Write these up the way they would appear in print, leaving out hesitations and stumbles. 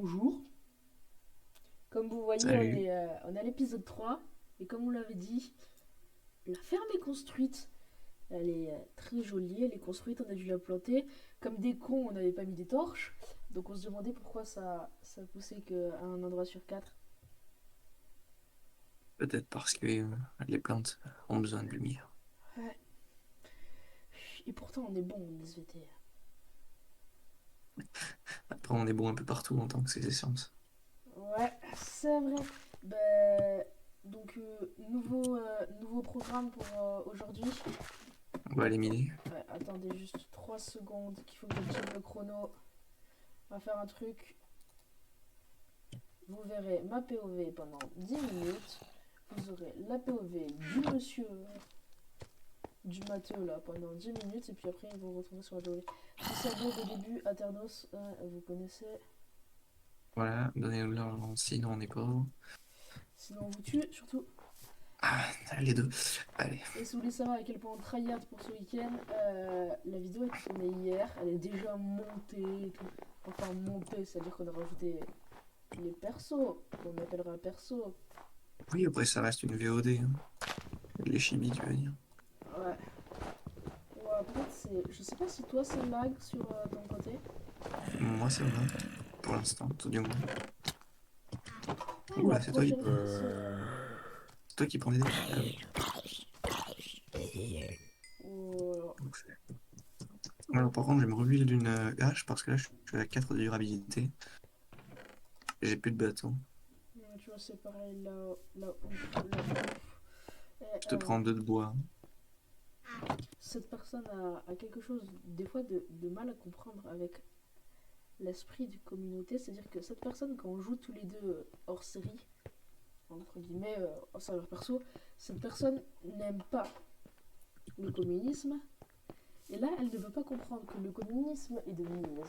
Bonjour. Comme vous voyez, Salut. on est à l'épisode 3. Et comme on l'avait dit, la ferme est construite. Elle est très jolie, elle est construite, on a dû la planter. Comme des cons, on n'avait pas mis des torches. Donc on se demandait pourquoi ça poussait qu'à un endroit sur quatre. Peut-être parce que les plantes ont besoin de lumière. Ouais. Et pourtant, on est bon en SVT. Après, on est bon un peu partout en tant que ces essences. Ouais, c'est vrai. Ben, donc, nouveau programme pour aujourd'hui. On va les miner. Ouais, attendez juste 3 secondes qu'il faut que je check le chrono. On va faire un truc. Vous verrez ma POV pendant 10 minutes. Vous aurez la POV du monsieur du matheux là pendant 10 minutes. Et puis après, ils vont retourner sur la POV. Cerveau de début, Aternos, vous connaissez. Voilà, donnez-nous de l'argent, sinon on est pauvre. Sinon, on vous tue, surtout. Ah, les deux. Allez. Et si vous voulez savoir à quel point on tryhard pour ce week-end, la vidéo a été tournée hier. Elle est déjà montée et tout. Enfin, montée, c'est-à-dire qu'on a rajouté les persos, qu'on appellera perso. Oui, après, ça reste une VOD, hein. Les chibis, tu veux dire. Ouais. Ouais, après, c'est. Je sais pas si toi c'est lag sur ton côté. Moi, ça va. Pour l'instant, tout du moins. Ah, la Oula, prochaine fois. c'est toi qui prends des dégâts. Ah oui. Oh, Donc, alors, par contre, je vais me remuer d'une hache parce que là, je suis à 4 de durabilité. Et j'ai plus de bâton. tu vois, c'est pareil là, là ouf, là ouf. Et, Je te prends deux de bois. cette personne a quelque chose, des fois, de mal à comprendre avec l'esprit de communauté. C'est-à-dire que cette personne, quand on joue tous les deux hors série, entre guillemets, en serveur perso, cette personne n'aime pas le communisme. Et là, elle ne veut pas comprendre que le communisme est de mise.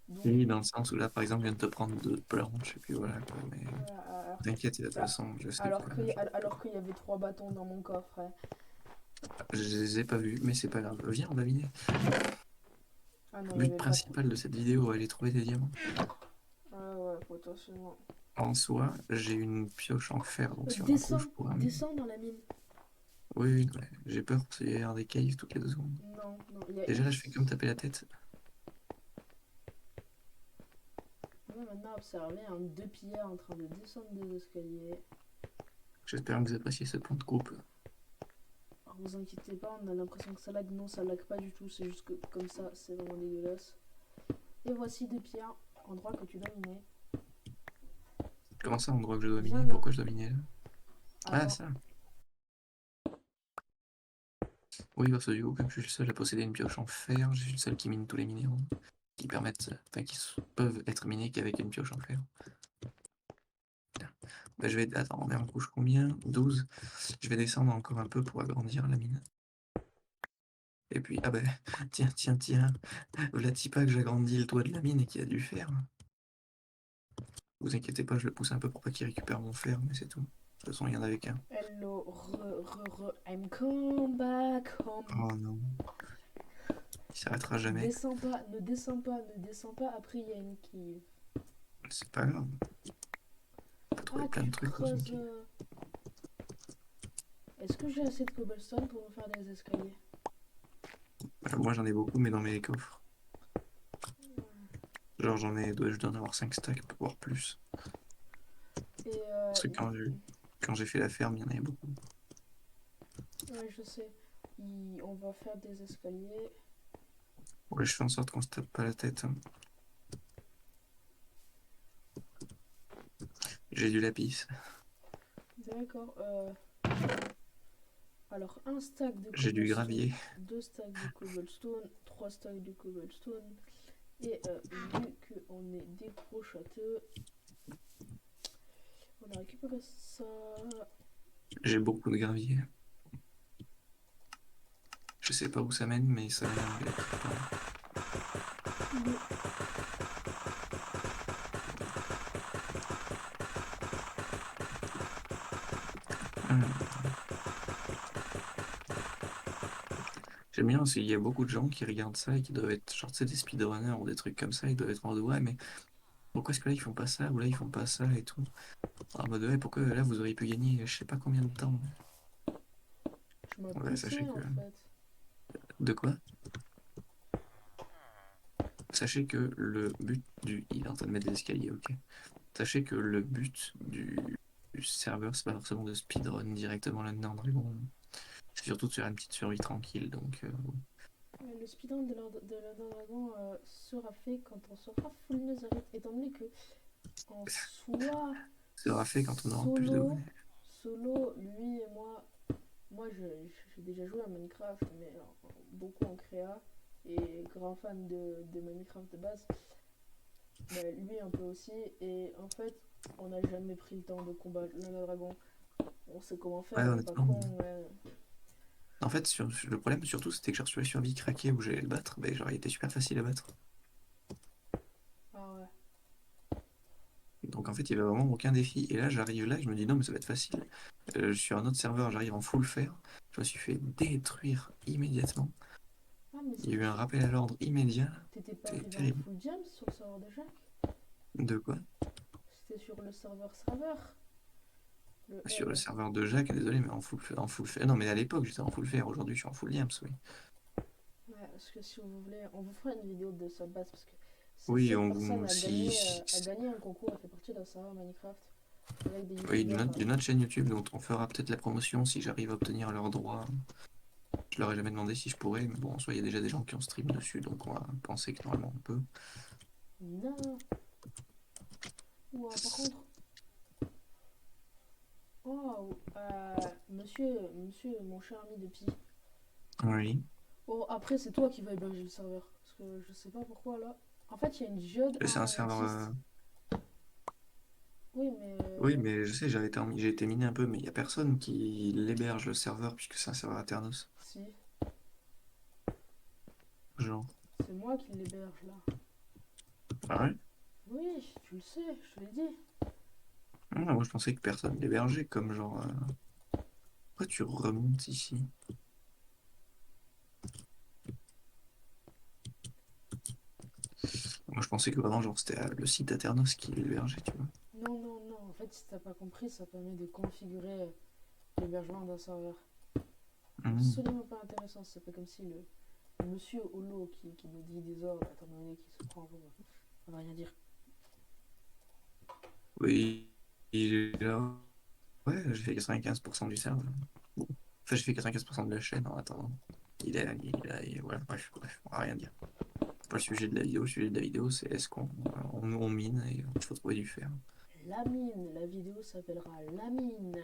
Donc, Oui, dans le sens où là, par exemple, je viens de te prendre deux planches, et puis voilà, quoi. Mais t'inquiète, de toute façon, je sais que alors qu'il y avait 3 bâtons dans mon coffre. Hein. je les ai pas vus, mais c'est pas grave. Viens, on va miner. Ah non, Le il y but avait pas trop. principal de cette vidéo, aller trouver des diamants. Ah ouais, potentiellement. En soi, j'ai une pioche en fer, donc si on a un coup, je Descends, pourrais amener. descends dans la mine. Oui, oui, ouais. J'ai peur parce qu'il y a des caves toutes les 2 secondes. Non, non, il y a Déjà, là, je fais comme taper la tête. On va maintenant observer un deux pillards en train de descendre des escaliers. J'espère que vous appréciez ce plan de coupe. Alors vous inquiétez pas, on a l'impression que ça lag. Non, ça lag pas du tout, c'est juste que comme ça, c'est vraiment dégueulasse. Et voici deux pierres, endroit que tu dois miner. Comment ça, endroit que je dois Viens miner? là. Pourquoi je dois miner là? Ah, Attends. ça. Oui, parce que du coup, comme je suis le seul à posséder une pioche en fer, je suis le seul qui mine tous les minéraux qui permettent, enfin, peuvent être minés qu'avec une pioche en fer. Bah, je vais. Attends, on est en couche combien? 12. Je vais descendre encore un peu pour agrandir la mine. Et puis, ah ben, tiens, tiens, tiens. V'là pas que j'agrandis le toit de la mine et qu'il y a du fer. Vous inquiétez pas, je le pousse un peu pour pas qu'il récupère mon fer, mais c'est tout. De toute façon, il y en avait qu'un. Hello, I'm come back home. Oh non, il s'arrêtera jamais. Descends pas, ne descends pas, ne descends pas, après il y a une qui. C'est pas grave. On peut trouver Ah, plein tu de trucs dans une creuses. cave. Est-ce que j'ai assez de cobblestone pour me faire des escaliers? Moi, j'en ai beaucoup, mais dans mes coffres. Genre, je dois en avoir 5 stacks, voire plus. Et Parce que quand j'ai fait la ferme, il y en avait beaucoup. ouais, je sais. On va faire des escaliers. Ouais, je fais en sorte qu'on se tape pas la tête, hein. J'ai du lapis. D'accord. Alors, un stack de J'ai du cobblestone, gravier. deux stacks de cobblestone, trois stacks de cobblestone. Et vu qu'on est des gros châteux, on a récupéré ça. J'ai beaucoup de gravier. Je sais pas où ça mène, mais ça mène quelque part. Hum. J'aime bien aussi, il y a beaucoup de gens qui regardent ça et qui doivent être, genre, tu sais, des speedrunners ou des trucs comme ça, ils doivent être en mode, ouais, mais pourquoi est-ce que là ils font pas ça, ou là ils font pas ça et tout. En mode ouais, pourquoi là vous auriez pu gagner je sais pas combien de temps. Je m'as Ouais, sachez poussé que. en fait. De quoi? Sachez que le but du. Il est en train de mettre des escaliers, ok. Sachez que le but du serveur, c'est pas forcément de speedrun directement la Nether Dragon. C'est surtout de faire une petite survie tranquille, donc bon. Le speedrun de la dragon sera fait quand on sera full netherite, étant donné que en soi, Ça sera fait quand on aura plus de solo, monnaie. solo, lui et moi j'ai déjà joué à Minecraft, mais beaucoup en créa, et grand fan de Minecraft de base. Bah, lui un peu aussi, et en fait, on n'a jamais pris le temps de combattre le dragon. On sait comment Ouais, faire, on n'est pas honnêtement. con, ouais. En fait, le problème surtout, c'était que genre sur les survies craquées où j'allais le battre, ben, genre, il était super facile à battre. Ah ouais. Donc en fait, il y avait vraiment aucun défi. Et là, j'arrive là, et je me dis non, mais ça va être facile. Je suis sur un autre serveur, j'arrive en full fer. Je me suis fait détruire immédiatement. Ah, mais Il y a eu un rappel à l'ordre immédiat. t'étais pas C'était arrivé en terrible. full jam sur le serveur de Jacques? De quoi? C'était sur le serveur, le Sur le L. serveur de Jacques, désolé, mais en full fer. Non, mais à l'époque, j'étais en full fer. Aujourd'hui, je suis en full yams, oui. Ouais, parce que si vous voulez, on vous fera une vidéo de sa base, parce que Oui, cette on personne vous. a gagné un concours, elle fait partie d'un serveur Minecraft avec des Oui, youtubeurs. d'une autre chaîne YouTube, dont on fera peut-être la promotion si j'arrive à obtenir leurs droits. Je leur ai jamais demandé si je pourrais, mais bon, en soi, il y a déjà des gens qui ont stream dessus, donc on va penser que normalement on peut. Non. Ouah, par contre, oh, monsieur, mon cher ami de Pi. Oui. Oh, après, c'est toi qui vas héberger le serveur. Parce que je sais pas pourquoi là. En fait, il y a une geode C'est un serveur. artiste. Oui, mais. Oui, mais je sais, j'ai été miné un peu, mais il n'y a personne qui l'héberge le serveur, puisque c'est un serveur Aternos. Si, Genre. c'est moi qui l'héberge là. Ah ouais? Oui, tu le sais, je te l'ai dit. Ah, moi, je pensais que personne l'hébergeait, comme genre. Pourquoi tu remontes ici? Moi, je pensais que vraiment, genre, c'était le site Aternos qui l'hébergeait, tu vois. Non, non, non. En fait, si t'as pas compris, ça permet de configurer l'hébergement d'un serveur. Hmm. Absolument pas intéressant. C'est pas comme si le monsieur Holo qui nous dit des ordres, étant donné qu'il se prend pour. On va rien dire. Oui, il est là. Ouais, j'ai fait 95% du serveur. Bon. Enfin, j'ai fait 95% de la chaîne en attendant. Ouais, bref, on va rien dire. C'est pas le sujet de la vidéo. Le sujet de la vidéo, c'est est-ce on mine et il faut trouver du fer. La mine. La vidéo s'appellera La mine.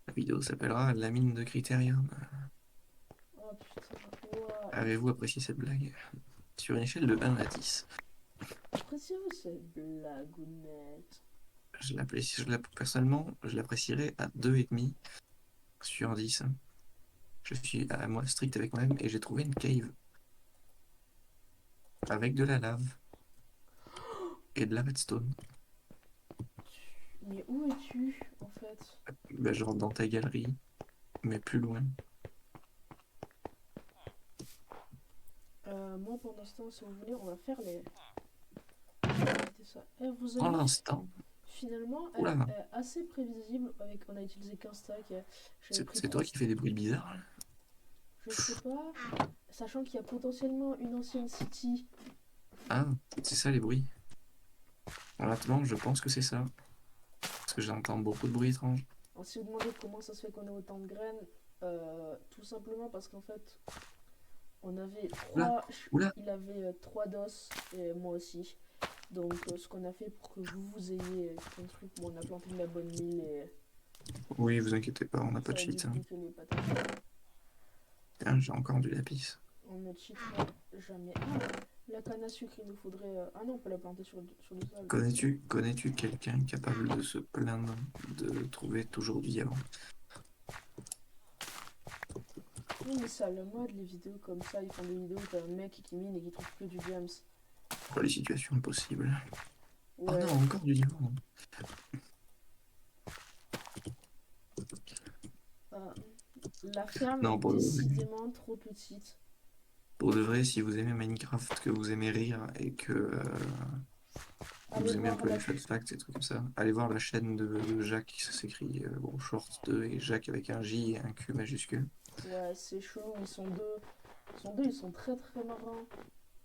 La vidéo s'appellera La mine de Critérium. Oh putain. Ouah. Avez-vous apprécié cette blague? Sur une échelle de 1 à 10, Appréciez-vous cette blagounette? personnellement, je l'apprécierais à 2,5 sur 10. Je suis à moi strict avec moi-même et j'ai trouvé une cave avec de la lave et de la redstone. Mais où es-tu en fait? Ben, je rentre dans ta galerie, mais plus loin. Moi pendant ce temps, si vous voulez, on va faire les. Ça. Eh, vous En avez vu, l'instant, finalement oula, assez prévisible. On a utilisé qu'un stack. J'avais pris c'est trois toi qui fais stacks. des bruits bizarres là. Je sais pas. Sachant qu'il y a potentiellement une ancienne city. Ah, c'est ça les bruits. Honnêtement, je pense que c'est ça. Parce que j'entends beaucoup de bruits étranges. On s'est demandé comment ça se fait qu'on ait autant de graines. Tout simplement parce qu'en fait, on avait Oula, trois. oula. Il avait trois dos et moi aussi. Donc, ce qu'on a fait pour que vous ayez construit, bon, on a planté de la bonne mille et Oui, vous inquiétez pas, on n'a pas ça de a cheat, hein. dupliqué les patates. Tiens, j'ai encore du lapis. On ne cheatera jamais. Ah, la canne à sucre, il nous faudrait. Ah non, on peut la planter sur le sol. Connais-tu quelqu'un capable de se plaindre de trouver toujours du diamant? Oui, mais ça, le mode, les vidéos comme ça, ils font des vidéos où t'as un mec qui mine et qui trouve que du James. Pour les situations impossibles. Oh non, Ouais. encore du diamant. Ah, la ferme est Non, décidément trop petite. pour de vrai, si vous aimez Minecraft, que vous aimez rire et que allez Vous aimez un voir peu la les fun facts et trucs comme ça. Allez voir la chaîne de Jacques, ça s'écrit bon, Short 2 et Jacques avec un J et un Q majuscule. Ouais, c'est chaud, ils sont deux. Ils sont deux, ils sont très très marrants.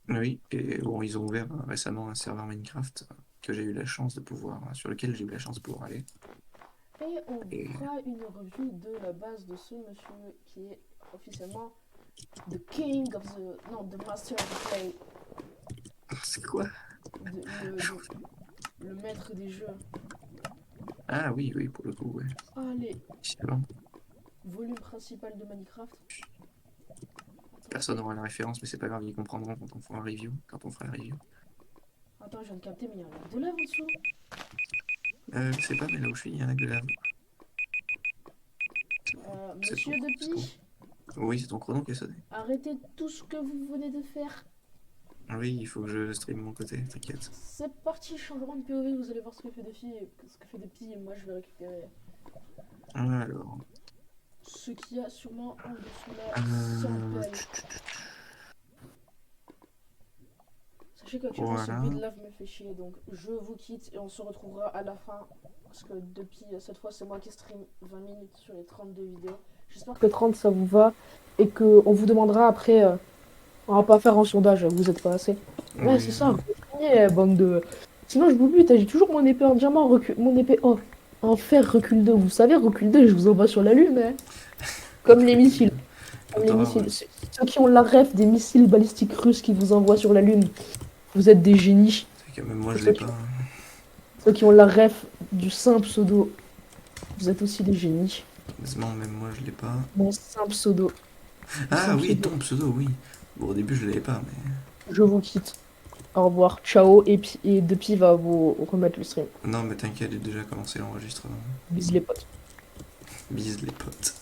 Oui, et bon, ils ont ouvert récemment un serveur Minecraft que j'ai eu la chance de pouvoir, sur lequel j'ai eu la chance de pouvoir aller. Et on Et fera une review de la base de ce monsieur qui est officiellement the king of the... Non, the master of the play. c'est quoi? De- le maître des jeux. Ah oui, oui, pour le coup, ouais. Allez, C'est bon. volume principal de Minecraft. Personne n'aura la référence, mais c'est pas grave, ils comprendront quand on fera un review, quand on fera la review. Attends, je viens de capter, mais il y a un lac de lave en dessous. Je sais pas, mais là où je suis, il y a un lac de lave. Monsieur C'est ton... Depi, Oui, c'est ton chrono qui est sonné. arrêtez tout ce que vous venez de faire. Oui, il faut que je stream mon côté, t'inquiète. C'est parti, changement de POV, vous allez voir ce que fait Depi, ce que fait Depi, et moi je vais récupérer Alors... ce qu'il y a sûrement en dessous là, sans euh, pelle. Sachez qu'actuellement ce Voilà. bruit de lave me fait chier, donc je vous quitte et on se retrouvera à la fin. Parce que depuis cette fois, c'est moi qui stream 20 minutes sur les 32 vidéos. J'espère que 30 ça vous va et qu'on vous demandera après. On va pas faire un sondage, vous êtes pas assez. Ouais, c'est Oui, ça, bande de. Sinon, je vous bute, j'ai toujours mon épée en diamant, mon épée en fer recul 2. Vous savez, recul 2, je vous envoie sur la lune, hein. Comme les missiles. Comme les Attends, missiles. Ceux qui ont la ref des missiles balistiques russes qui vous envoient sur la lune, vous êtes des génies. c'est que même moi Et je l'ai pas. ceux qui ont la ref du simple pseudo, vous êtes aussi des génies. Honnêtement, même moi je l'ai pas. Mon simple pseudo. Ah Simple oui, pseudo. ton pseudo, oui. Bon, au début je l'avais pas, mais... Je vous quitte. Au revoir. Ciao. Et Depi va vous remettre le stream. Non, mais t'inquiète, j'ai déjà commencé l'enregistrement. Bisous les potes. Bise les potes.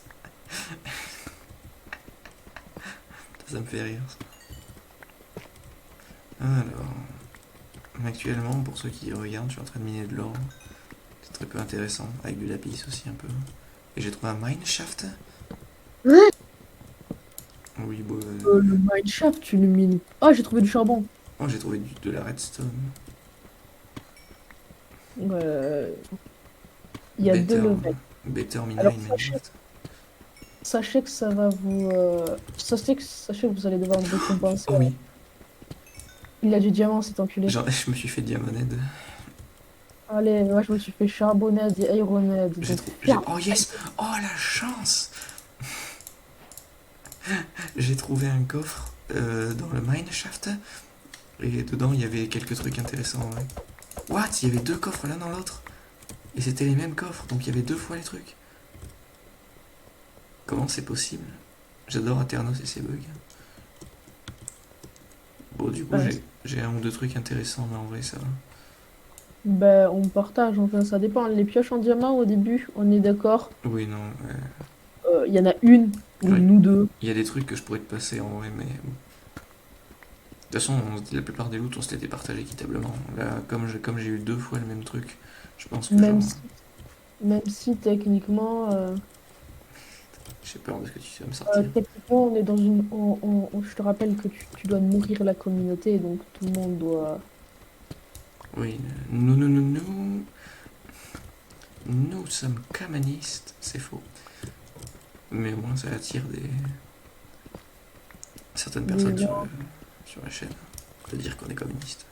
Ça me fait rire, ça. Alors... Actuellement, pour ceux qui regardent, je suis en train de miner de l'or. C'est très peu intéressant, avec du lapis aussi un peu. Et j'ai trouvé un mineshaft. Oui, bon... Le mineshaft, tu le mines. Ah, j'ai trouvé du charbon. Oh, j'ai trouvé de la redstone. Euh, Il y a deux levels. Better miner Alors, in Minecraft. sachez que ça va vous. Sachez que vous allez devoir me récompenser. Oh oui, Il a du diamant, cet enculé. je me suis fait diamoned. Allez, moi je me suis fait charbonnade et ironade. J'ai Donc, trouvé... ferme. Oh yes. Oh la chance. J'ai trouvé un coffre dans le mineshaft. Et dedans, il y avait quelques trucs intéressants, ouais. What? Il y avait deux coffres l'un dans l'autre. Et c'était les mêmes coffres, donc il y avait deux fois les trucs. Comment c'est possible? J'adore Aternos et ses bugs. Bon, du coup, Ouais. j'ai un ou deux trucs intéressants, mais en vrai, ça va. Ben, on partage, enfin, ça dépend. Les pioches en diamant, au début, on est d'accord. Oui, non, Il y en a une, ou ouais. nous deux. Il y a des trucs que je pourrais te passer en vrai, mais bon. De toute façon, la plupart des loots, on se l'était partagé équitablement. Là, comme j'ai eu deux fois le même truc, je pense que genre. Même si, même si techniquement. J'ai peur de ce que tu vas me sortir. Techniquement, on est dans une. Je te rappelle que tu dois nourrir la communauté, donc tout le monde doit. Oui, nous sommes communistes, c'est faux. Mais au moins, ça attire certaines Des personnes gens. sur la chaîne de dire qu'on est communiste.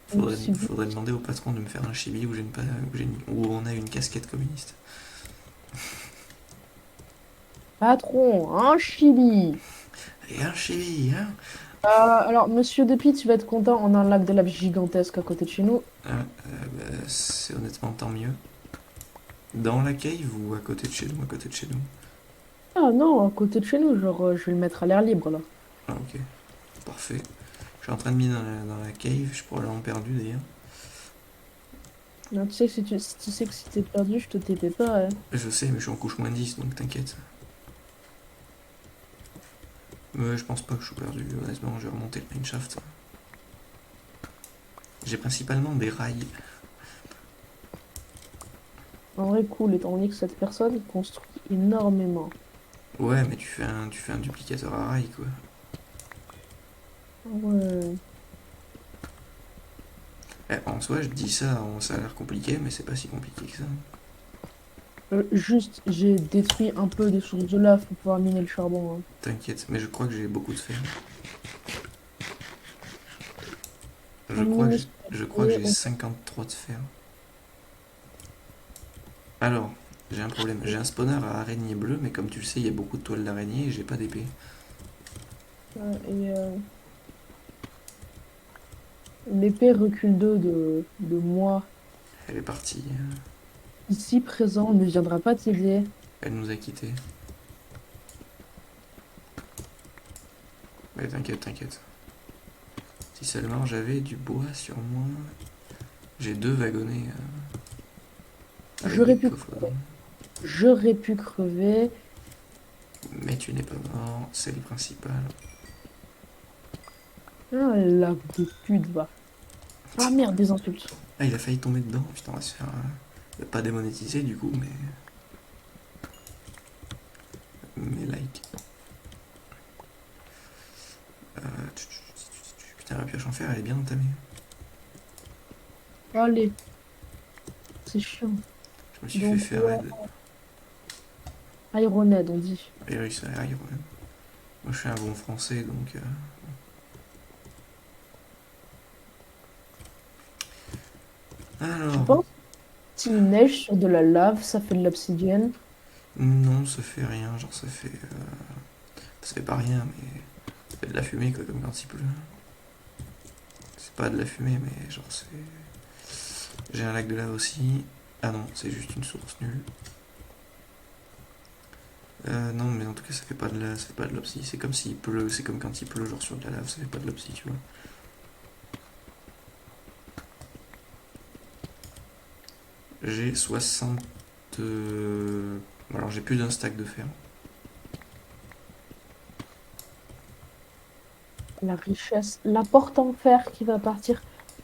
Faudrait demander au patron de me faire un chibi où, où on a une casquette communiste. Patron, un chibi. Et un chibi, hein? Alors, monsieur Depi, tu vas être content, on a un lac de lave gigantesque à côté de chez nous. C'est honnêtement tant mieux. Dans la cave ou à côté de chez nous? À côté de chez nous. Ah non, à côté de chez nous, genre, je vais le mettre à l'air libre là. Ah, ok. Parfait. Je suis en train de miner dans la cave, je suis probablement perdu d'ailleurs. Non, tu sais que si tu sais que si t'es perdu, je te TP pas, hein. Je sais, mais je suis en couche moins 10, donc t'inquiète. Mais je pense pas que je suis perdu, honnêtement, je vais remonter le mineshaft. J'ai principalement des rails. En vrai, cool, étant donné que cette personne construit énormément. Ouais, mais tu fais un duplicateur à rails, quoi. Ouais. En soi, je dis ça, ça a l'air compliqué, mais c'est pas si compliqué que ça. Juste, j'ai détruit un peu des sources de lave pour pouvoir miner le charbon, hein. T'inquiète, mais je crois que j'ai beaucoup de fer. Je Un crois que mini j'ai, je crois que smelter, j'ai 53 de fer. Alors, j'ai un problème. J'ai un spawner à araignée bleue, mais comme tu le sais, il y a beaucoup de toiles d'araignée et j'ai pas d'épée. et l'épée recule de moi. Elle est partie. Ici présent ne viendra pas t'aider. Elle nous a quittés. Mais t'inquiète, t'inquiète. Si seulement j'avais du bois sur moi. J'ai 2 wagonnets avec des J'aurais pu coffres dedans. crever. J'aurais pu crever. Mais tu n'es pas mort, c'est le principal. Ah, la de pute, va. Ah merde, des insultes. Ah, il a failli tomber dedans. Putain, on va se faire pas démonétiser du coup, mais like. Putain, la pioche en fer, elle est bien entamée. Allez, c'est chiant. Je me suis fait Donc, faire ouais, raid. Ironhead, on dit. Et oui, ça arrive. Ouais. Moi, je suis un bon français, donc. Tu Alors, penses s'il neige sur de la lave, ça fait de l'obsidienne? non, ça fait rien. Genre, ça fait pas rien, mais ça fait de la fumée, quoi, comme quand il pleut. C'est pas de la fumée, mais genre, c'est. J'ai un lac de lave aussi. Ah non, c'est juste une source nulle. Non, mais en tout cas, ça fait pas de l'obsi. C'est comme s'il pleut, c'est comme quand il pleut, genre sur de la lave, ça fait pas de l'obsi, tu vois. J'ai 60. Alors, j'ai plus d'un stack de fer. La richesse, la porte en fer qui va partir.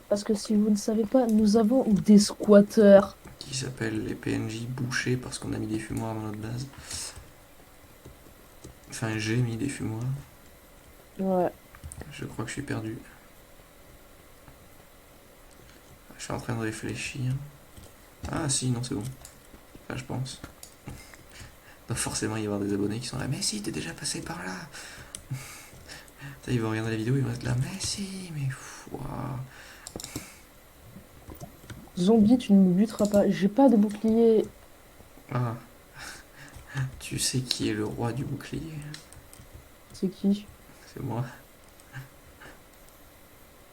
Parce que si vous ne savez pas, nous avons des squatteurs. Qui s'appelle les PNJ bouchés parce qu'on a mis des fumoirs dans notre base. Enfin, j'ai mis des fumoirs. Ouais. Je crois que je suis perdu. Je suis en train de réfléchir. Ah, si, non, c'est bon. Enfin, je pense. Il doit forcément y avoir des abonnés qui sont là. Mais si, t'es déjà passé par là. Ça, ils vont regarder la vidéo, ils vont être là. Mais si, mais. Ouah. Zombie, tu ne me buteras pas. J'ai pas de bouclier. Ah, tu sais qui est le roi du bouclier? C'est qui? C'est moi.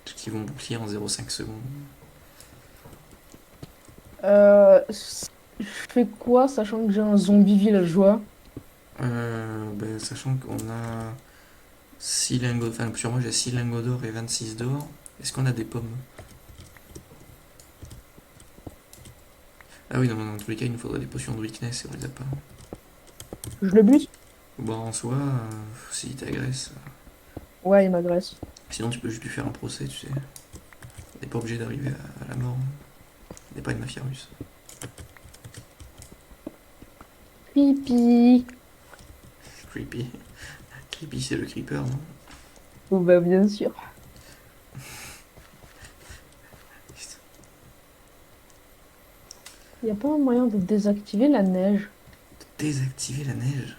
Qui vont bouclier en 0,5 secondes. Je fais quoi, sachant que j'ai un zombie villageois? Sachant qu'on a 6 lingots. Enfin, sur moi, j'ai 6 lingots d'or et 26 d'or. Est-ce qu'on a des pommes? Ah oui, non, dans tous les cas, il nous faudrait des potions de weakness et on les a pas. Je le bute? Bon, en soi, si il t'agresse. Ouais, il m'agresse. Sinon, tu peux juste lui faire un procès, tu sais. On n'est pas obligé d'arriver à la mort. On n'est pas une mafia russe. Pipi. Creepy. Creepy, c'est le creeper, non? Oh bah bien sûr. Il n'y a pas un moyen de désactiver la neige. Désactiver la neige.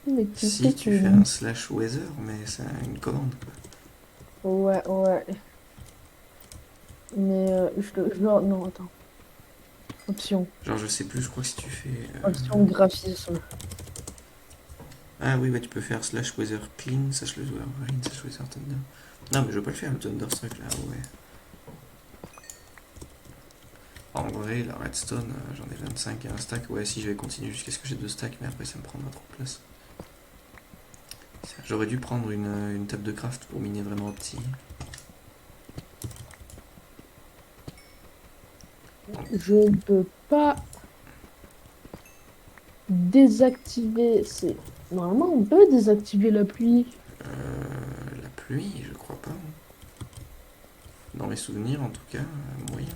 Mais tu Si sais tu que... fais un slash weather, mais c'est une commande, quoi. Ouais, ouais. Mais non, attends. Option. Genre, je sais plus, je crois que si tu fais. Option graphisme. Ah oui, bah tu peux faire slash weather clean, slash weather rain, slash weather thunder. Non, mais je veux pas le faire, le thunderstruck là, ouais. En vrai, la redstone, j'en ai 25 et un stack. Ouais, si je vais continuer jusqu'à ce que j'ai 2 stacks, mais après ça me prendra trop de place. J'aurais dû prendre une table de craft pour miner vraiment petit. Je ne peux pas désactiver. C'est... Normalement, on peut désactiver la pluie. La pluie, je crois pas. Dans mes souvenirs, en tout cas, moyen.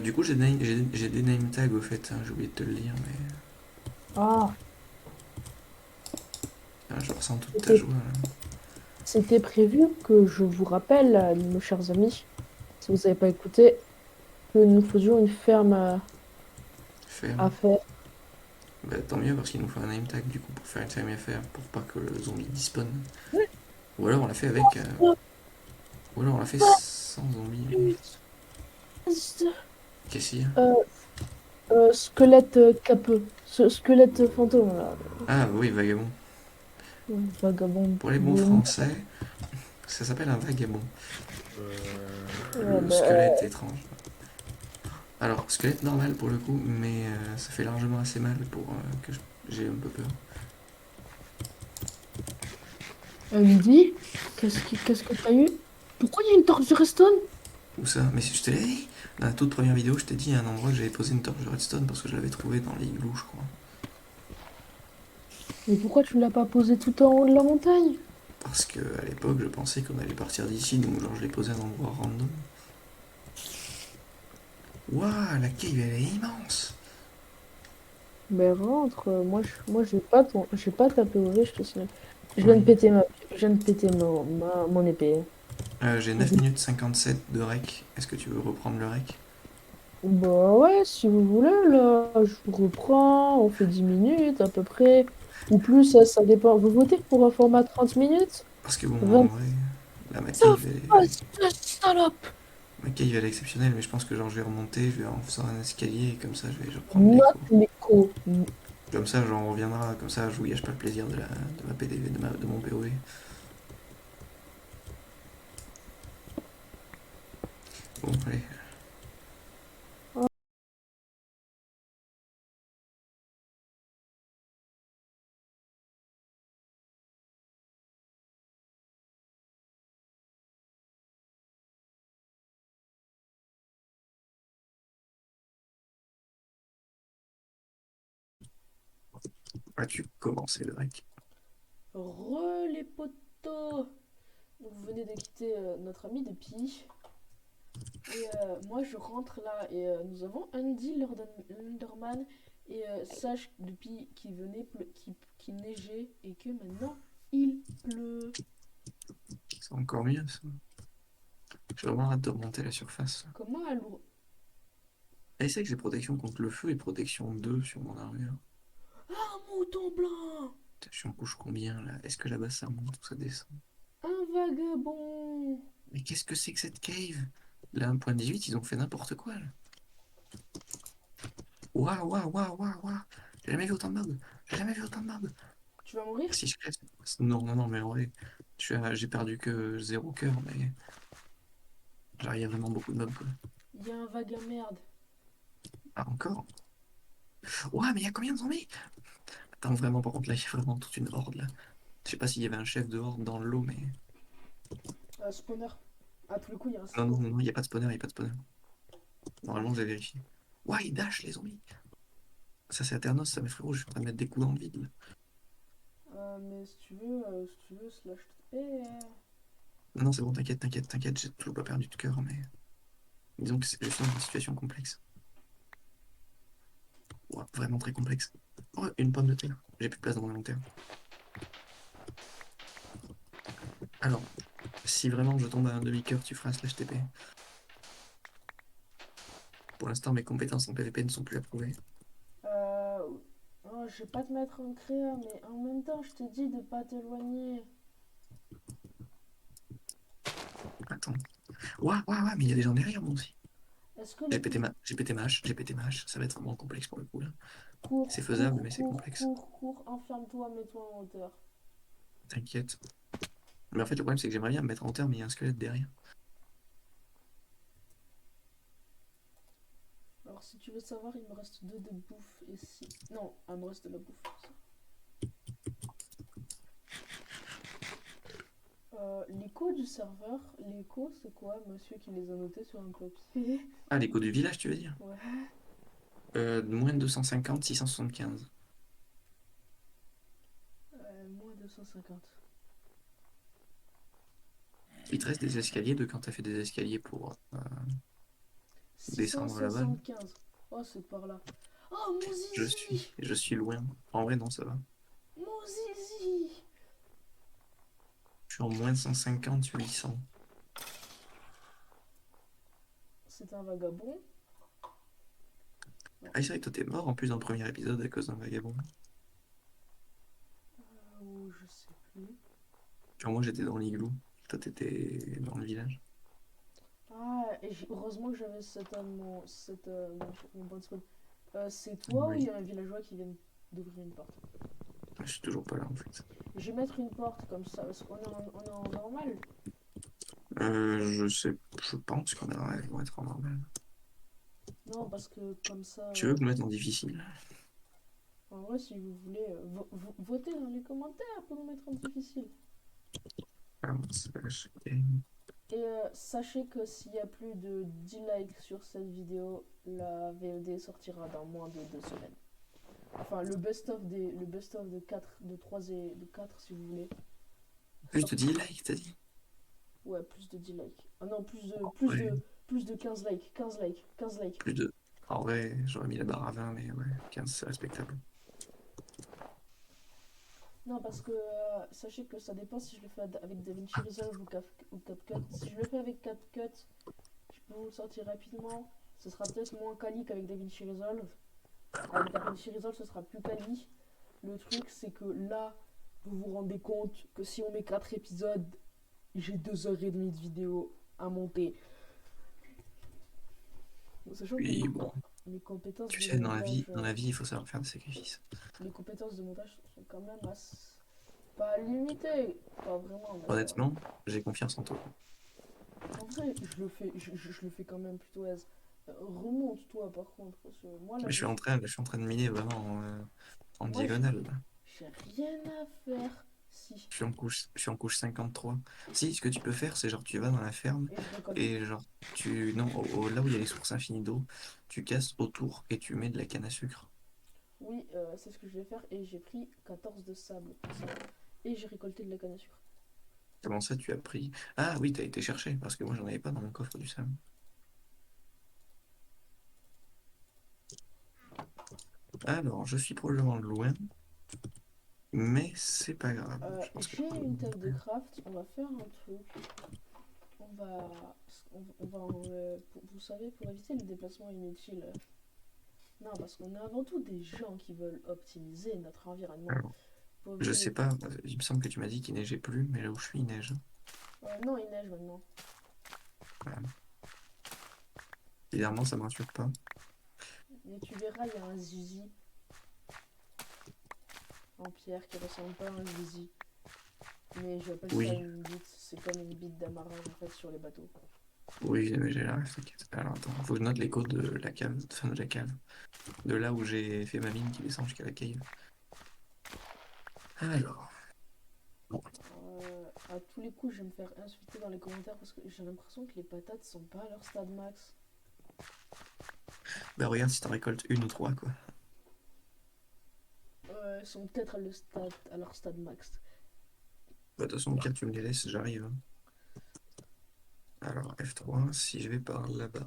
Du coup, j'ai des name tags au fait, hein, j'ai oublié de te le dire, mais. Ah, Je ressens toute ta C'était joie, là. c'était prévu que je vous rappelle, nos chers amis, si vous n'avez pas écouté, que nous faisions une ferme à Ferme. faire. Bah, tant mieux parce qu'il nous faut un name tag du coup pour faire une ferme à faire, pour pas que le zombie despawn. Ouais, Ou alors on l'a fait avec. ouais, Ou alors on l'a fait sans zombie. ouais. Qu'est-ce qu'il y a? Euh, squelette capeux. Ce squelette fantôme, là. Ah oui, vagabond. Ouais, vagabond Pour les bons bleu. français, ça s'appelle un vagabond. Ouais, Le bah, squelette étrange. Alors, squelette normal pour le coup, mais ça fait largement assez mal pour que j'ai un peu peur. Lydie, qu'est-ce que t'as eu? Pourquoi il y a une torche de Redstone? Où ça? Mais je te l'ai dit! Dans la toute première vidéo, je t'ai dit à un endroit que j'avais posé une torche de redstone parce que je l'avais trouvée dans les igloos, je crois. Mais pourquoi tu l'as pas posé tout en haut de la montagne? Parce que à l'époque, je pensais qu'on allait partir d'ici, donc genre je l'ai posé à un endroit random. Waouh, la cave elle est immense! Mais rentre, moi j'ai pas tapé au V, je te signale. Oui. Je viens de péter mon épée. J'ai 9 Je- minutes 57 de rec. Est-ce que tu veux reprendre le rec? Bah ouais, si vous voulez, là, je vous reprends, on fait 10 minutes à peu près, ou plus, ça dépend. Vous votez pour un format 30 minutes? Parce que bon, en 20... vrai, là Ça va, salope! ma cave elle est exceptionnelle, mais je pense que genre je vais remonter, je vais en faisant un escalier, et comme ça je vais reprendre l'écho. Note l'écho. Comme ça j'en reviendra, comme ça je vous gâche pas le plaisir de ma PDV, de mon POV. Bon, allez. As-tu commencé le rec? Les potos! Donc, vous venez de quitter notre ami depuis. Et moi je rentre là et nous avons Andy Lenderman et sache depuis qu'il venait qu'il neigeait et que maintenant il pleut. C'est encore mieux ça. J'ai vraiment hâte de remonter à la surface. Comment allô? Et c'est que j'ai protection contre le feu et protection 2 sur mon armure. Un mouton blanc! Je suis en couche combien là? Est-ce que là-bas ça monte ou ça descend? Un vagabond! Mais qu'est-ce que c'est que cette cave? Là, 1.18, ils ont fait n'importe quoi là. Waouh, waouh, waouh, waouh, waouh! J'ai jamais vu autant de mobs! J'ai jamais vu autant de mobs! Tu vas mourir? Si je reste. Non, non, non, mais en vrai, j'ai perdu que 0 cœur, mais genre, il y a vraiment beaucoup de mobs quoi. Il y a un vagamerde. Ah, encore? Ouah, mais il y a combien de zombies? Attends, vraiment, par contre, là, il y a vraiment toute une horde là. Je sais pas s'il y avait un chef de horde dans l'eau, mais. Spawner. À tous les coups, il y a un Non, non, spawn. non, il n'y a pas de spawner, il n'y a pas de spawner. Normalement, vous avez vérifié. Ouah, ils dash les zombies! Ça, c'est Aternos, ça, mes frérots, je suis en train de mettre des coups dans le vide là. Mais si tu veux, slash. Non, non, c'est bon, t'inquiète, t'inquiète, t'inquiète, j'ai toujours pas perdu de cœur, mais. Disons que je suis dans une situation complexe. Ouah, vraiment très complexe. Oh, une pomme de terre. J'ai plus de place dans mon inventaire. Alors, si vraiment je tombe à un demi-cœur, tu feras un slash TP. Pour l'instant, mes compétences en PvP ne sont plus approuvées. Euh, oh, je vais pas te mettre en créa, mais en même temps, je te dis de pas t'éloigner. Attends. Ouah, ouah, ouah, mais il y a des gens derrière moi aussi. Est-ce que le plus. J'ai pété ma hache, j'ai pété ma hache. Ça va être vraiment complexe pour le coup là. Cours, C'est faisable, cours, mais c'est cours, complexe. cours, cours, enferme-toi, mets-toi en hauteur. T'inquiète. Mais en fait, le problème, c'est que j'aimerais bien me mettre en terre, mais il y a un squelette derrière. Alors, si tu veux savoir, il me reste deux de bouffe et si. Non, il me reste de la bouffe. L'écho du serveur, l'écho, c'est quoi, monsieur qui les a notés sur un papier? Ah, l'écho du village, tu veux dire? Ouais, Moins de 250, 675. moins 250. Il te reste des escaliers de quand t'as fait des escaliers pour descendre là-bas. 675. Oh, c'est par là. Oh, mon zizi! Je suis loin. En vrai, non, ça va. Mon zizi! en moins de 150, 800. C'est un vagabond. Ah, c'est vrai que toi, t'es mort en plus dans le premier épisode à cause d'un vagabond. Ou je sais plus. Genre, moi, j'étais dans l'igloo. Toi, t'étais dans le village. Ah, et heureusement que j'avais mon point de spawn. C'est toi ou il Oui. y a un villageois qui vient d'ouvrir une porte? Je suis toujours pas là, en fait. Je vais mettre une porte comme ça, parce qu'on est en normal. Je sais, je pense qu'on vont être en normal. Non, parce que comme ça, Tu veux que je mette en difficile? en vrai, si vous voulez, votez dans les commentaires pour nous mettre en difficile. Ah, game. Et sachez que s'il y a plus de 10 likes sur cette vidéo, la VOD sortira dans moins de 2 semaines. Enfin, le best-of de 4, de 3 et de 4 si vous voulez. Plus de 10 likes, t'as dit? Ouais, plus de 10 likes. Ah non, Ouais, plus de 15 likes, 15 likes, 15 likes. plus de. En vrai, j'aurais mis la barre à 20, mais ouais, 15, c'est respectable. Non, parce que sachez que ça dépend si je le fais avec DaVinci Resolve ou CapCut. Si je le fais avec CapCut, je peux vous le sortir rapidement. Ce sera peut-être moins quali qu'avec DaVinci Resolve. Avec DaVinci Resolve, ce sera plus quali. Le truc, c'est que là, vous vous rendez compte que si on met 4 épisodes, j'ai 2h30 de vidéo à monter. Sachant que Puis bon, mes compétences tu de sais, montage, dans la vie, il faut savoir faire des sacrifices. mes compétences de montage sont quand même pas limitées, pas vraiment, mais Honnêtement, j'ai confiance en toi. en vrai, je le fais quand même plutôt aise. Remonte toi par contre, parce que moi là Mais je suis en train de miner vraiment en moi diagonale, là. j'ai rien à faire. Si, Je suis en couche 53. Si, ce que tu peux faire, c'est genre, tu vas dans la ferme et je récolte. et genre, non, là où il y a les sources infinies d'eau, tu casses autour et tu mets de la canne à sucre. Oui, c'est ce que je vais faire et j'ai pris 14 de sable pour ça. Et j'ai récolté de la canne à sucre. Comment ça, tu as pris? Ah oui, t'as été chercher, parce que moi, j'en avais pas dans mon coffre du sable. Alors, je suis probablement loin, mais c'est pas grave. Je pense que... J'ai une table de craft, on va faire un truc. On va, vous savez, pour éviter les déplacements inutiles. Non, parce qu'on est avant tout des gens qui veulent optimiser notre environnement. Alors, Pour je éviter sais les... pas, il me semble que tu m'as dit qu'il neigeait plus, mais là où je suis, il neige. Non, il neige maintenant. Voilà. Évidemment, ça me rassure pas. Mais tu verras, il y a un zizi en pierre qui ressemble pas à un zizi. Mais j'appelle ça Oui, une bite. C'est comme une bite d'amarrage en fait sur les bateaux. oui, mais j'ai la ref, t'inquiète. Alors attends, faut que je note les codes de la cave, enfin de la cave, de là où j'ai fait ma mine qui descend jusqu'à la cave. Alors, À tous les coups, je vais me faire insulter dans les commentaires parce que j'ai l'impression que les patates sont pas à leur stade max. bah regarde si t'en récoltes une ou trois, quoi. Elles sont peut-être à leur stade max. Bah, de toute façon, au pire, tu me les laisses, j'arrive, hein. Alors, F3, si je vais par là-bas.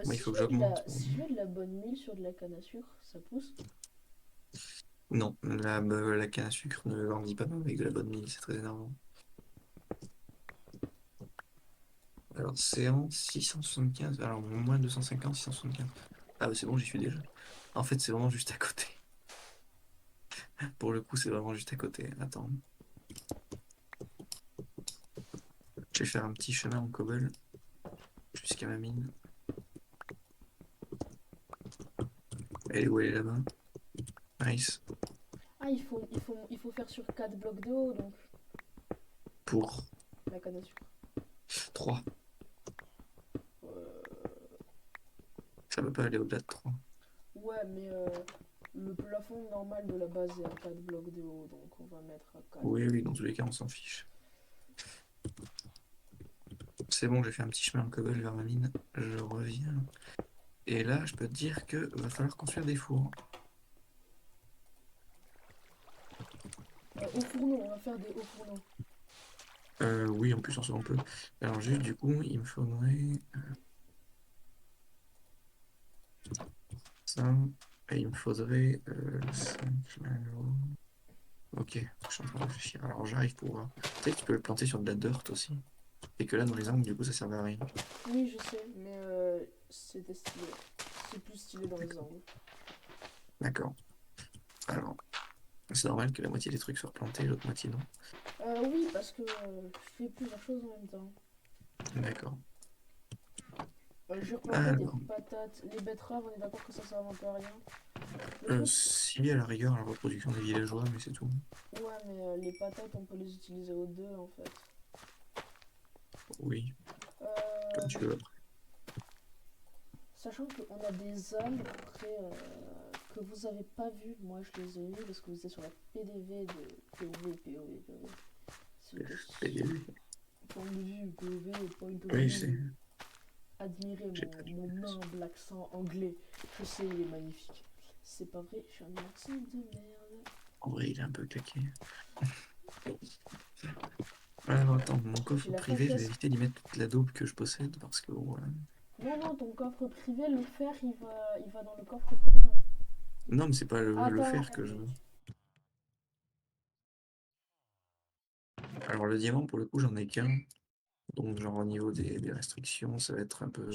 Moi, il faut que j'augmente mon... Si je mets de la bonne mille sur de la canne à sucre, ça pousse. Non, la canne à sucre ne grandit pas même avec de la bonne mine, c'est très énervant. Alors, c'est en 675, alors moins 250, 675. Ah bah c'est bon, j'y suis déjà. En fait, c'est vraiment juste à côté. Pour le coup, c'est vraiment juste à côté. Attends, je vais faire un petit chemin en cobble jusqu'à ma mine. Elle est où? Elle est là-bas. Nice. Ah, il faut faire sur 4 blocs de haut donc Pour la canne à sucre. 3. Euh, Ça peut pas aller au-delà de 3. ouais, mais le plafond normal de la base est à 4 blocs de haut donc on va mettre à 4. Oui, oui, dans tous les cas, on s'en fiche. C'est bon, j'ai fait un petit chemin en cobble vers ma mine. Je reviens. Et là, je peux te dire que va falloir construire des fours. Au fourneau, on va faire des hauts fourneaux. Oui, en plus, en soi, on peut. Alors, juste du coup, il me faudrait ça. Et il me faudrait 5 mallots. Ok, je suis en train de réfléchir. Alors j'arrive pour voir. Tu sais que tu peux le planter sur de la dirt aussi. Et que là, dans les angles, du coup, ça servait à rien. Oui, je sais, mais c'était stylé. C'est plus stylé dans les D'accord. angles. D'accord. Alors, c'est normal que la moitié des trucs soient plantés, l'autre moitié non. Oui, parce que je fais plusieurs choses en même temps. D'accord. J'ai replanté des Alors, patates, les betteraves, on est d'accord que ça sert un peu à rien. Le truc, si à la rigueur, la reproduction des villageois, mais c'est tout. ouais, mais les patates, on peut les utiliser aux deux en fait. Oui, comme Euh, tu veux après. Sachant qu'on a des âmes après que vous avez pas vu, moi je les ai eu parce que vous êtes sur la PDV de POV, POV, POV. C'est une question. PDU. Point de vue, POV, point of Oui, c'est. view. Admirez J'ai pas mon d'explication. humble accent anglais. Je sais, il est magnifique. C'est pas vrai, j'ai un accent de merde. En vrai, il est un peu claqué. Alors attends, mon J'ai coffre la privé, je vais fâcheuse. éviter d'y mettre toute la daube que je possède parce que bon, Non, non, ton coffre privé, le fer, il va dans le coffre commun. non, mais c'est pas le Attends, fer que je veux. Alors le diamant, pour le coup, j'en ai qu'un. Donc genre au niveau des restrictions, ça va être un peu.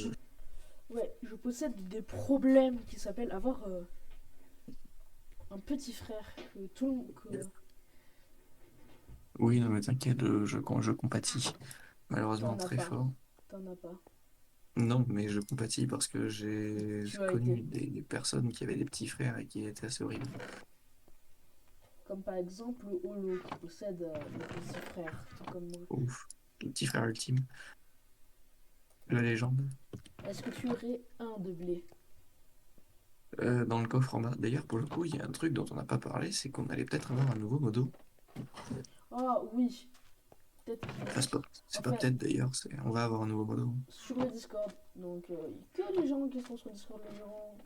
ouais, je possède des problèmes qui s'appellent avoir un petit frère que tout le monde. Oui, non mais t'inquiète, je compatis. Malheureusement T'en as très pas. fort. T'en as pas. Non, mais je compatis parce que j'ai Tu as connu été. des personnes qui avaient des petits frères et qui étaient assez horribles. Comme par exemple Holo qui possède le petit frère, tout comme moi. Ouf. Le petit frère ultime, la légende. Est-ce que tu aurais un de blé? Dans le coffre en bas. D'ailleurs, pour le coup, il y a un truc dont on n'a pas parlé, c'est qu'on allait peut-être avoir un nouveau modo. Ah oui, peut-être Enfin, qu'il. c'est pas Enfin, peut-être d'ailleurs, on va avoir un nouveau modo. sur le Discord. Donc, que les gens qui sont sur le Discord le verront.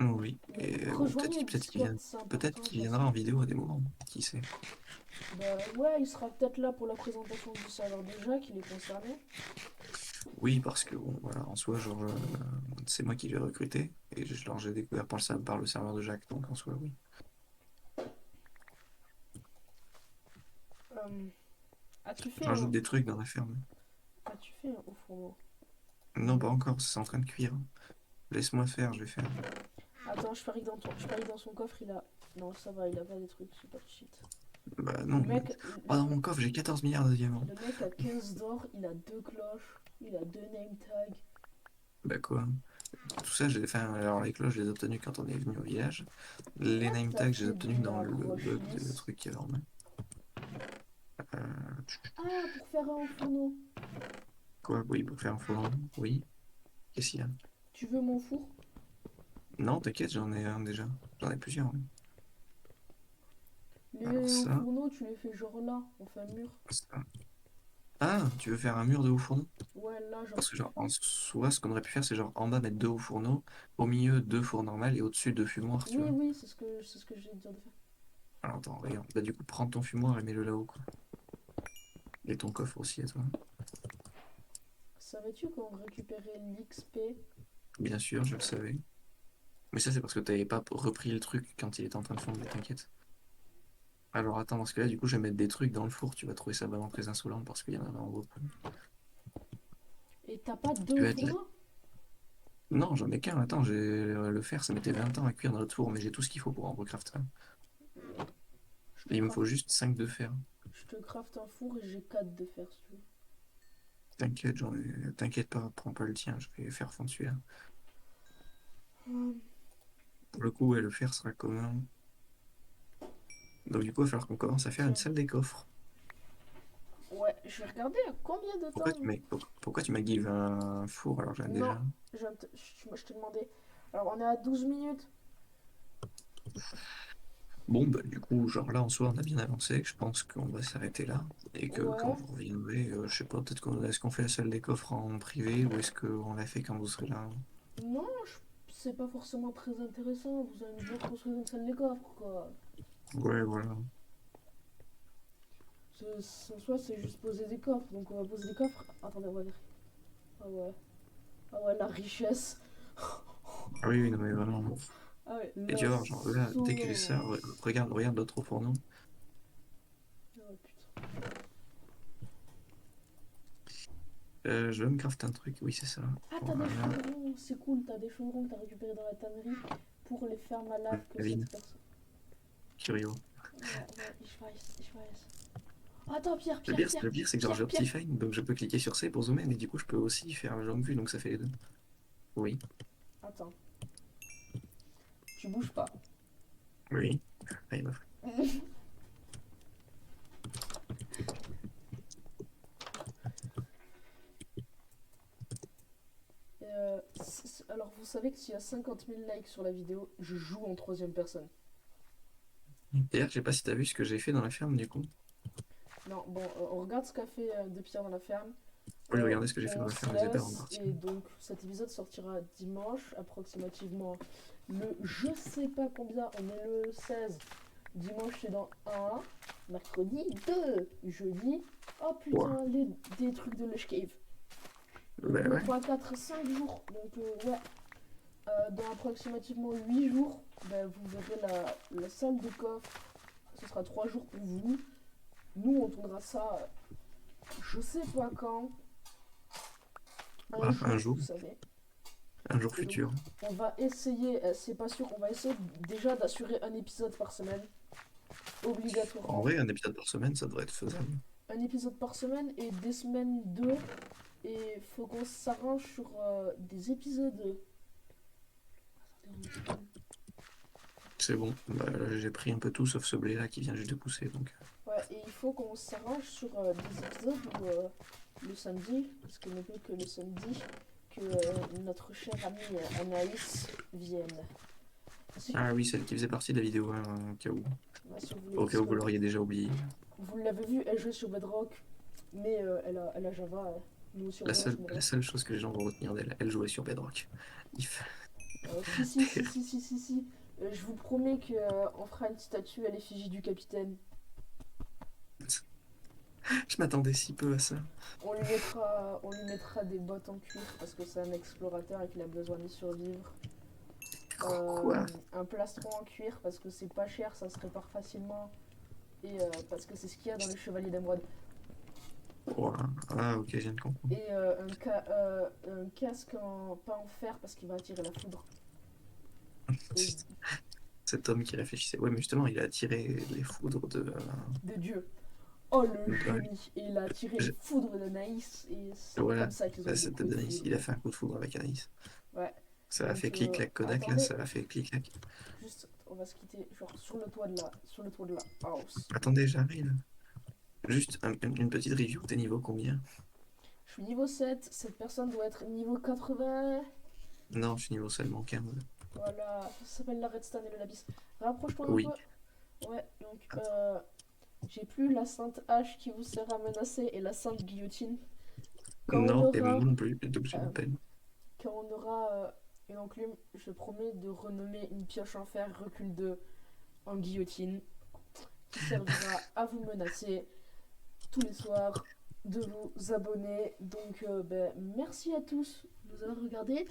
Oui, Mais et bon, rejoignez le Discord, c'est peut-être important qu'il parce viendra que. en vidéo à des moments, qui sait. Bah ouais, il sera peut-être là pour la présentation du serveur déjà, qu'il est concerné. Oui, parce que bon, voilà, en soi, genre, c'est moi qui l'ai recruté, et alors j'ai découvert par le serveur de Jacques, donc en soi, oui. Euh, as-tu Je fait rajoute un. des trucs dans la ferme. As-tu fait un au fourneau? Non, pas encore, c'est en train de cuire. Laisse-moi faire, je vais faire. Attends, je parie que dans son coffre, il a. Non, ça va, il a pas des trucs, c'est pas de shit. Bah Le non. mec, Oh, dans mon coffre, j'ai 14 milliards de diamants. le mec a 15 d'or, il a deux cloches, il a deux name tags. Bah quoi? Tout ça, enfin, alors les cloches, je les ai obtenues quand on est venu au village. Les Pourquoi name t'as tags, je les ai fait obtenus de dans la le roche bug de lisse? truc qu'il y avait en main. Euh, Ah, pour faire un fourneau. Quoi? Oui, pour faire un fourneau. Oui. Qu'est-ce qu'il y a? Tu veux mon four? Non, t'inquiète, j'en ai un déjà. J'en ai plusieurs, hein. Alors Les hauts ça, fourneaux, tu les fais genre là, on fait un mur. ça. Ah, tu veux faire un mur de haut fourneau? Ouais, là, genre. Parce que genre, en soi, ce qu'on aurait pu faire, c'est genre en bas mettre deux hauts fourneaux, au milieu deux fours normales et au-dessus deux fumoirs, tu Oui, vois. oui, c'est ce que j'ai dire de faire. Alors attends, regarde. Bah du coup, prends ton fumoir et mets-le là-haut, quoi. Et ton coffre aussi à toi. Savais-tu qu'on récupérait l'XP? Bien sûr, je le savais. Mais ça, c'est parce que t'avais pas repris le truc quand il était en train de fondre, mais t'inquiète. Alors attends, dans ce cas-là, du coup, je vais mettre des trucs dans le four. Tu vas trouver ça vraiment très insolent parce qu'il y en a en gros. Et t'as pas Tu deux vas être là. fourneaux? Non, j'en ai qu'un. Attends, j'ai le fer, ça mettait 20 ans à cuire dans notre four, mais j'ai tout ce qu'il faut pour en recrafter un. Je te Et il me faut craft, juste 5 de fer. je te craft un four et j'ai 4 de fer si tu veux. T'inquiète, t'inquiète pas, prends pas le tien, je vais faire fondre celui-là. Hum, Pour le coup, ouais, le fer sera commun. Donc du coup, il va falloir qu'on commence à faire une Tiens. salle des coffres. Ouais, je vais regarder à combien de temps. Pourquoi tu m'as give un four alors que j'en ai Non, déjà? je t'ai demandé. Alors, on est à 12 minutes. Bon, bah, du coup, genre là, en soi, on a bien avancé. Je pense qu'on va s'arrêter là. Et que quand Ouais. vous reviendrez, je sais pas, peut-être est-ce qu'on fait la salle des coffres en privé ou est-ce qu'on la fait quand vous serez là? Non, c'est pas forcément très intéressant. Vous allez me dire construire une salle des coffres, quoi. Ouais, voilà. En soi, c'est juste poser des coffres. Donc, on va poser des coffres. Attendez, on va vérifier. Ah ouais. Ah ouais, la richesse. Ah oui, oui, non, mais vraiment. Ah ouais, Et tu vas voir, genre là, dès que j'ai ça, l'insolence. regarde l'autre au fourneau. Ouais, putain. Je vais me crafter un truc, oui c'est ça. Ah, t'as des Voilà, chaudrons, c'est cool, t'as des chaudrons que t'as récupérés dans la tannerie pour les fermes à lave que la cette vigne, personne. curieux. Ouais, ouais, ich weiß. Attends, Pierre, Le Pierre, pire, Pierre, le pire c'est que genre Pierre, j'ai Pierre. Optifine, donc je peux cliquer sur C pour zoomer, mais du coup je peux aussi faire la longue vue, donc ça fait les deux. Oui, Attends, tu bouges pas. oui. Allez, meuf. Alors, vous savez que s'il y a 50 000 likes sur la vidéo, je joue en troisième personne. D'ailleurs, je sais pas si t'as vu ce que j'ai fait dans la ferme du coup. Non, bon, on regarde ce qu'a fait de Pierre dans la ferme. Oui, regardez ce que j'ai fait dans On la se ferme, mais vous avez pas laisse, remarqué. et donc cet épisode sortira dimanche, approximativement le je sais pas combien, on est le 16. Dimanche c'est dans un, mercredi 2, jeudi, oh Ouais, putain, des trucs de Lush Cave. Donc bah 2, ouais. 3, 4, 5 jours, donc ouais, dans approximativement 8 jours, ben, vous verrez la salle de coffre, ce sera 3 jours pour vous. Nous on tournera ça, je sais pas quand, un Bah, jour, vous savez. un jour Et donc, futur. on va essayer, c'est pas sûr, on va essayer déjà d'assurer un épisode par semaine, En obligatoirement. vrai, un épisode par semaine, ça devrait être faisable. Un épisode par semaine et des semaines deux. Et faut qu'on s'arrange sur des épisodes. Attendez, C'est bon, bah, j'ai pris un peu tout sauf ce blé là qui vient juste de pousser donc. ouais, et il faut qu'on s'arrange sur des épisodes où le samedi, parce qu'il ne peut que le samedi, que notre cher ami Anaïs vienne. Si, Ah oui, celle qui faisait partie de la vidéo, hein, au cas où. bah, si vous voulez, Au cas parce où que vous l'auriez déjà oublié. vous l'avez vu, elle jouait sur Bedrock, mais elle a Java. Nous aussi on La joue seule, sur la Bedrock. seule chose que les gens vont retenir d'elle, elle jouait sur Bedrock. If. Si, si, si, si, si, si, si. Je vous promets qu'on fera une statue à l'effigie du capitaine. Je m'attendais si peu à ça. On lui mettra des bottes en cuir parce que c'est un explorateur et qu'il a besoin d'y survivre. Quoi? Un plastron en cuir parce que c'est pas cher, ça se répare facilement. Et parce que c'est ce qu'il y a dans le Chevalier d'Emeraude. Ouah. Ah ok, je viens de comprendre. Et un casque pas en fer parce qu'il va attirer la foudre. Et Cet homme qui réfléchissait. Ouais, mais justement, il a attiré les foudres de. de Dieu. Oh le Ouais, génie. Et il a attiré les je- foudres d'Anaïs. Et c'est Voilà, comme ça qu'ils ont bah, eu des c'était coups de d'Anaïs. foudre. Il a fait un coup de foudre avec Anaïs. Ouais. Ça a Donc fait clic-clac Kodak, là, attendez, ça a fait clic-clac. juste on va se quitter genre sur le toit de la house. Attendez, j'arrive. Juste une petite review, t'es niveau combien? Je suis niveau 7, cette personne doit être niveau 80. Non, je suis niveau seulement 15. Voilà, ça s'appelle la redstone et le lapis. Rapproche-toi un peu. Oui. Ouais, donc Attends. j'ai plus la sainte hache qui vous sert à menacer et la sainte guillotine. Quand on Non, et aura, moi non plus, donc j'ai euh, une peine. quand on aura une enclume, je promets de renommer une pioche en fer recul 2 en guillotine qui servira à vous menacer tous les soirs, de vous abonner. Donc merci à tous de nous avoir regardés.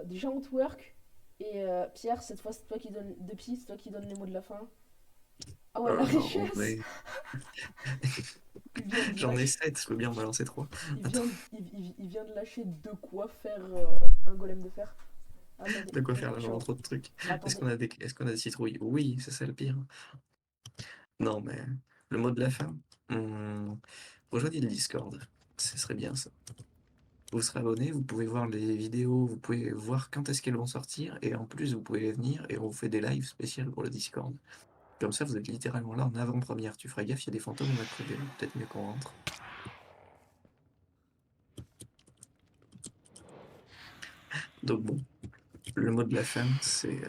Déjà on twerk. Et Pierre, cette fois c'est toi qui donne depuis, c'est toi qui donne les mots de la fin. Ah ouais, la En richesse. vrai, Il vient de j'en ai lâcher, 7, je peux bien en balancer 3. Attends, il vient de lâcher de quoi faire un golem de fer. Attendez, de quoi faire là, je suis vraiment trop de trucs. Est-ce attendez. qu'on a des citrouilles? Oui, c'est ça le pire. Non, mais le mot de la fin, rejoignez le Discord. Ce serait bien ça. Vous serez abonné, vous pouvez voir les vidéos, vous pouvez voir quand est-ce qu'elles vont sortir, et en plus vous pouvez venir et on vous fait des lives spéciaux pour le Discord. Comme ça, vous êtes littéralement là en avant-première. Tu feras gaffe, il y a des fantômes, on va crever. Peut-être mieux qu'on rentre. Donc bon, le mot de la fin, c'est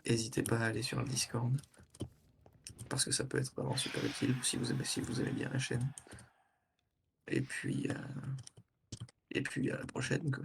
n'hésitez pas à aller sur le Discord, parce que ça peut être vraiment super utile si vous aimez bien la chaîne. Et puis à la prochaine, quoi.